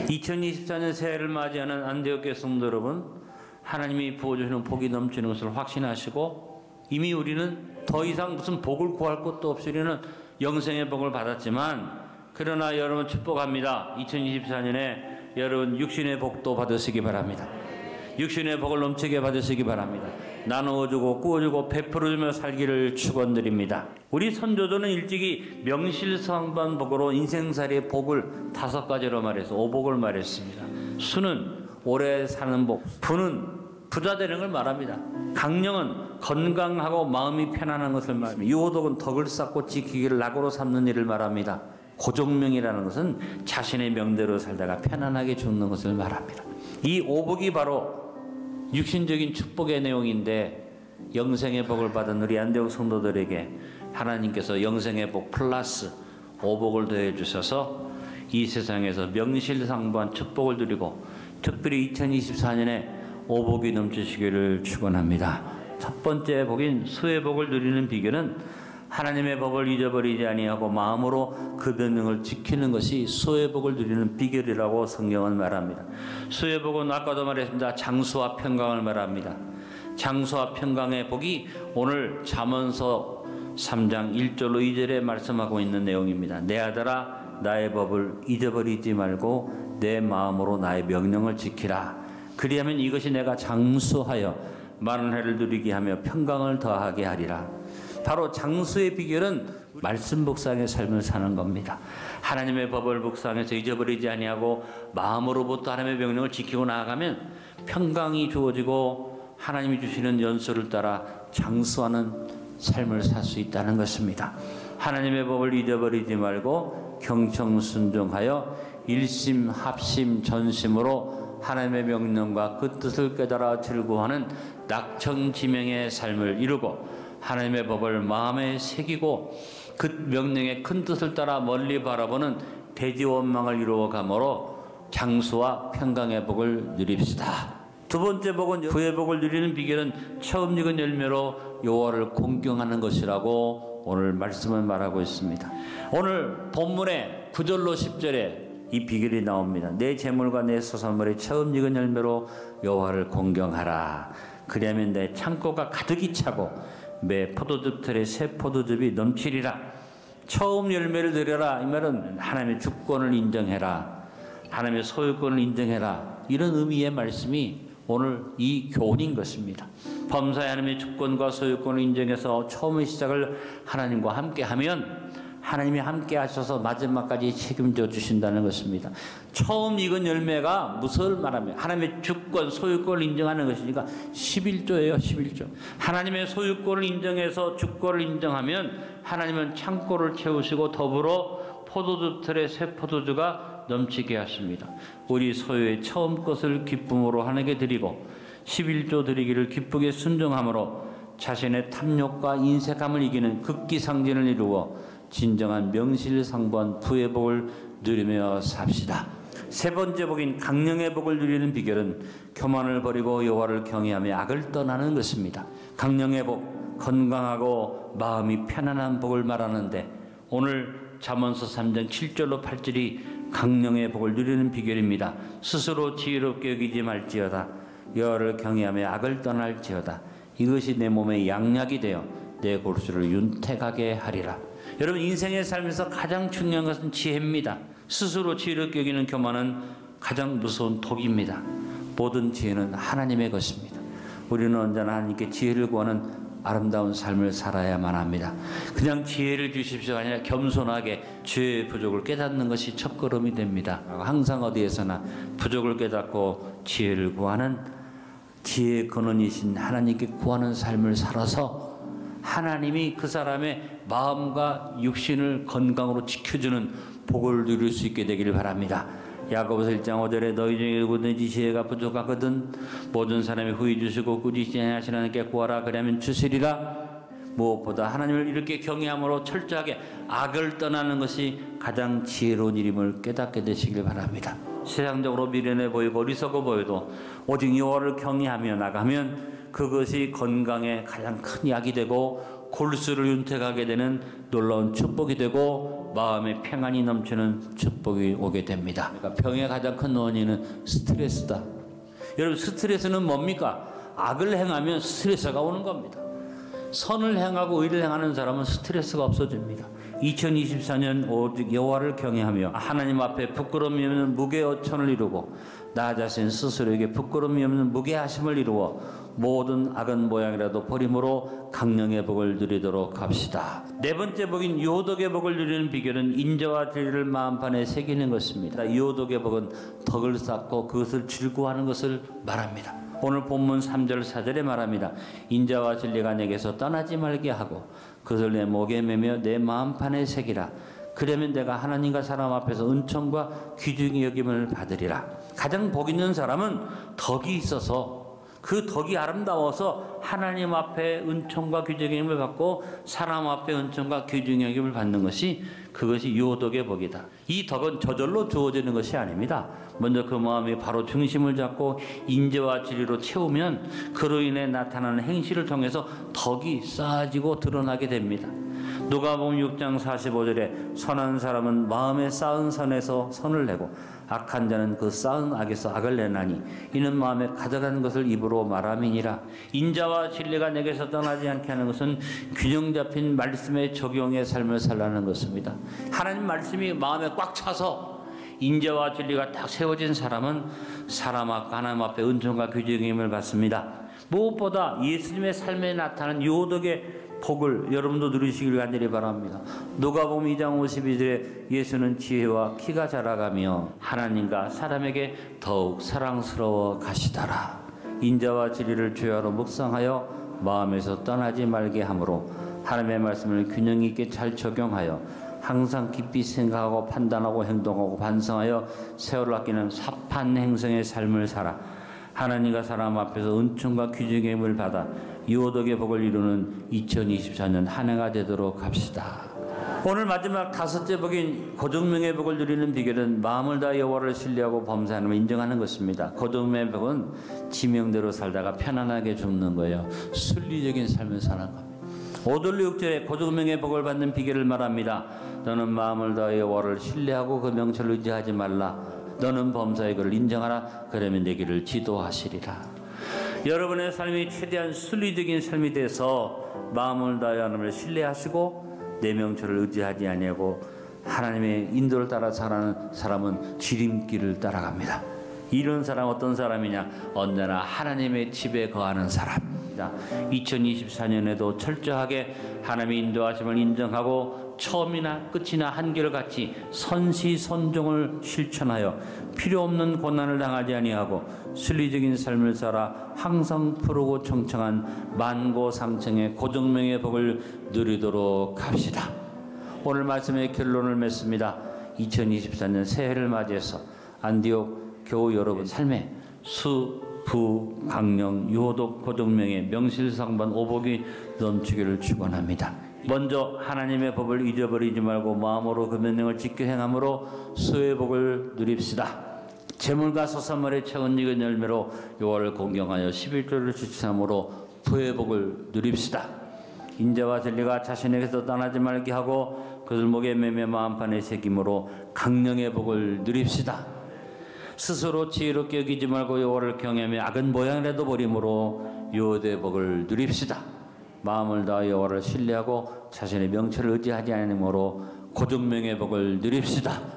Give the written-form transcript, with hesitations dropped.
2024년 새해를 맞이하는 안디옥교회 성도 여러분, 하나님이 부어주시는 복이 넘치는 것을 확신하시고 이미 우리는 더 이상 무슨 복을 구할 것도 없이 우리는 영생의 복을 받았지만, 그러나 여러분 축복합니다. 2024년에 여러분 육신의 복도 받으시기 바랍니다. 육신의 복을 넘치게 받으시기 바랍니다. 나누어주고 꾸어주고 베풀어주며 살기를 축원드립니다. 우리 선조들은 일찍이 명실상부한 복으로 인생살이의 복을 5가지로 말해서 5복을 말했습니다. 수는 오래 사는 복, 부는 부자 되는 걸 말합니다. 강령은 건강하고 마음이 편안한 것을 말합니다. 유호독은 덕을 쌓고 지키기를 낙으로 삼는 일을 말합니다. 고종명이라는 것은 자신의 명대로 살다가 편안하게 죽는 것을 말합니다. 이 5복이 바로 육신적인 축복의 내용인데, 영생의 복을 받은 우리 안디옥 성도들에게 하나님께서 영생의 복 플러스 5복을 더해 주셔서 이 세상에서 명실상부한 축복을 누리고 특별히 2024년에 5복이 넘치시기를 축원합니다. 첫 번째 복인 수의 복을 누리는 비결은 하나님의 법을 잊어버리지 아니하고 마음으로 그 명령을 지키는 것이 수의 복을 누리는 비결이라고 성경은 말합니다. 수의 복은 아까도 말했습니다. 장수와 평강을 말합니다. 장수와 평강의 복이 오늘 잠언서 3장 1절로 2절에 말씀하고 있는 내용입니다. 내 아들아, 나의 법을 잊어버리지 말고 내 마음으로 나의 명령을 지키라. 그리하면 이것이 내가 장수하여 많은 해를 누리게 하며 평강을 더하게 하리라. 바로 장수의 비결은 말씀 묵상의 삶을 사는 겁니다. 하나님의 법을 묵상해서 잊어버리지 아니하고 마음으로부터 하나님의 명령을 지키고 나아가면 평강이 주어지고 하나님이 주시는 연수를 따라 장수하는 삶을 살 수 있다는 것입니다. 하나님의 법을 잊어버리지 말고 경청순종하여 일심 합심 전심으로 하나님의 명령과 그 뜻을 깨달아 즐거워하는 낙천지명의 삶을 이루고 하나님의 법을 마음에 새기고 그 명령의 큰 뜻을 따라 멀리 바라보는 대지원망을 이루어가므로 장수와 평강의 복을 누립시다. 두 번째 복은 부의 복을 누리는 비결은 처음 익은 열매로 여호와를 공경하는 것이라고 오늘 말씀은 말하고 있습니다. 오늘 본문의 9절로 10절에 이 비결이 나옵니다. 내 재물과 내 소산물의 처음 익은 열매로 여호와를 공경하라. 그리하면 내 창고가 가득히 차고 매 포도즙 틀에 새 포도즙이 넘치리라. 처음 열매를 드려라. 이 말은 하나님의 주권을 인정해라. 하나님의 소유권을 인정해라. 이런 의미의 말씀이 오늘 이 교훈인 것입니다. 범사에 하나님의 주권과 소유권을 인정해서 처음의 시작을 하나님과 함께 하면 하나님이 함께 하셔서 마지막까지 책임져 주신다는 것입니다. 처음 익은 열매가 무엇을 말하면 하나님의 주권, 소유권을 인정하는 것이니까 11조예요. 11조. 하나님의 소유권을 인정해서 주권을 인정하면 하나님은 창고를 채우시고 더불어 포도주 틀에 새 포도주가 넘치게 하십니다. 우리 소유의 처음 것을 기쁨으로 하나님께 드리고 11조 드리기를 기쁘게 순종함으로 자신의 탐욕과 인색함을 이기는 극기상진을 이루어 진정한 명실상부한 부의 복을 누리며 삽시다. 세 번째 복인 강령의 복을 누리는 비결은 교만을 버리고 여호와를 경외하며 악을 떠나는 것입니다. 강령의 복, 건강하고 마음이 편안한 복을 말하는데 오늘 잠언서 3장 7절로 8절이 강령의 복을 누리는 비결입니다. 스스로 지혜롭게 여기지 말지어다. 여호와를 경외하며 악을 떠날지어다. 이것이 내 몸의 양약이 되어 내 골수를 윤택하게 하리라. 여러분, 인생의 삶에서 가장 중요한 것은 지혜입니다. 스스로 지혜롭게 여기는 교만은 가장 무서운 독입니다. 모든 지혜는 하나님의 것입니다. 우리는 언제나 하나님께 지혜를 구하는 아름다운 삶을 살아야만 합니다. 그냥 지혜를 주십시오가 아니라 겸손하게 죄의 부족을 깨닫는 것이 첫걸음이 됩니다. 항상 어디에서나 부족을 깨닫고 지혜를 구하는 지혜의 근원이신 하나님께 구하는 삶을 살아서 하나님이 그 사람의 마음과 육신을 건강으로 지켜주는 복을 누릴 수 있게 되기를 바랍니다. 야고보서 1장 5절에 너희 중에 누구든지 지혜가 부족하거든 모든 사람이 후히 주시고 꾸짖지 아니하시는 하나님께 구하라. 그러면 주시리라. 무엇보다 하나님을 이렇게 경외함으로 철저하게 악을 떠나는 것이 가장 지혜로운 일임을 깨닫게 되시길 바랍니다. 세상적으로 미련해 보이고 어리석어 보여도 오직 여호와를 경외하며 나가면 그것이 건강에 가장 큰 약이 되고 골수를 윤택하게 되는 놀라운 축복이 되고 마음에 평안이 넘치는 축복이 오게 됩니다. 그러니까 병의 가장 큰 원인은 스트레스다. 여러분, 스트레스는 뭡니까? 악을 행하면 스트레스가 오는 겁니다. 선을 행하고 의를 행하는 사람은 스트레스가 없어집니다. 2024년 오직 여호와를 경외하며 하나님 앞에 부끄러움이 없는 무게어천을 이루고 나 자신 스스로에게 부끄러움이 없는 무게하심을 이루어 모든 악은 모양이라도 버림으로 강령의 복을 누리도록 합시다. 네 번째 복인 요독의 복을 누리는 비결은 인자와 진리를 마음판에 새기는 것입니다. 요독의 복은 덕을 쌓고 그것을 즐거워하는 것을 말합니다. 오늘 본문 3절 4절에 말합니다. 인자와 진리가 내게서 떠나지 말게 하고 그것을 내 목에 매며 내 마음판에 새기라. 그러면 내가 하나님과 사람 앞에서 은총과 귀중히 여김을 받으리라. 가장 복 있는 사람은 덕이 있어서 그 덕이 아름다워서 하나님 앞에 은총과 귀중히 여김을 받고 사람 앞에 은총과 귀중히 여김을 받는 것이 그것이 요덕의 복이다. 이 덕은 저절로 주어지는 것이 아닙니다. 먼저 그 마음이 바로 중심을 잡고 인재와 진리로 채우면 그로 인해 나타나는 행실을 통해서 덕이 쌓아지고 드러나게 됩니다. 누가복음 6장 45절에 선한 사람은 마음에 쌓은 선에서 선을 내고 악한 자는 그 쌓은 악에서 악을 내나니 이는 마음에 가득한 것을 입으로 말함이니라. 인자와 진리가 내게서 떠나지 않게 하는 것은 균형 잡힌 말씀의 적용의 삶을 살라는 것입니다. 하나님 말씀이 마음에 꽉 차서 인자와 진리가 딱 세워진 사람은 하나님 앞에 은총과 귀중히 힘을 받습니다. 무엇보다 예수님의 삶에 나타나는 요덕의 복을 여러분도 누리시길 간절히 바랍니다. 누가복음 2장 52절에 예수는 지혜와 키가 자라가며 하나님과 사람에게 더욱 사랑스러워 가시더라. 인자와 진리를 주야로 묵상하여 마음에서 떠나지 말게 하므로 하나님의 말씀을 균형 있게 잘 적용하여 항상 깊이 생각하고 판단하고 행동하고 반성하여 세월을 아끼는 사판 행성의 삶을 살아 하나님과 사람 앞에서 은총과 귀중의 힘을 받아 요덕의 복을 이루는 2024년 한 해가 되도록 합시다. 오늘 마지막 다섯째 복인 거듭명의 복을 누리는 비결은 마음을 다해 여호와를 신뢰하고 범사하는 걸 인정하는 것입니다. 거듭명의 복은 지명대로 살다가 편안하게 죽는 거예요. 순리적인 삶을 사는 겁니다. 5절 6절에 거듭명의 복을 받는 비결을 말합니다. 너는 마음을 다해 여호와를 신뢰하고 그 명철을 의지하지 말라. 너는 범사의 그를 인정하라. 그러면 내 길을 지도하시리라. 여러분의 삶이 최대한 순리적인 삶이 돼서 마음을 다해 하나님을 신뢰하시고 내 명철을 의지하지 아니하고 하나님의 인도를 따라 사는 사람은 지름길을 따라갑니다. 이런 사람 어떤 사람이냐? 언제나 하나님의 집에 거하는 사람. 2024년에도 철저하게 하나님의 인도하심을 인정하고 처음이나 끝이나 한결같이 선시선종을 실천하여 필요 없는 고난을 당하지 아니하고 순리적인 삶을 살아 항상 푸르고 청청한 만고상청의 고정명의 복을 누리도록 합시다. 오늘 말씀의 결론을 맺습니다. 2024년 새해를 맞이해서 안디옥 교우 여러분 삶에 수, 부, 강령, 요독, 고정명의 명실상부한 오복이 넘치기를 축원합니다. 먼저 하나님의 법을 잊어버리지 말고 마음으로 그 명령을 지켜 행함으로 수의 복을 누립시다. 재물과 소산물의 채운 익은 열매로 여호와를 공경하여 11조를 지참으로 부의 복을 누립시다. 인자와 진리가 자신에게서 떠나지 말게 하고 그들 목에 매며 마음판에 새김으로 강령의 복을 누립시다. 스스로 지혜롭게 여기지 말고 여호와를 경외하며 악은 모양이라도 버림으로 요대의 복을 누립시다. 마음을 다하여 여호와를 신뢰하고 자신의 명철을 의지하지 않으므로 고정명의 복을 누립시다.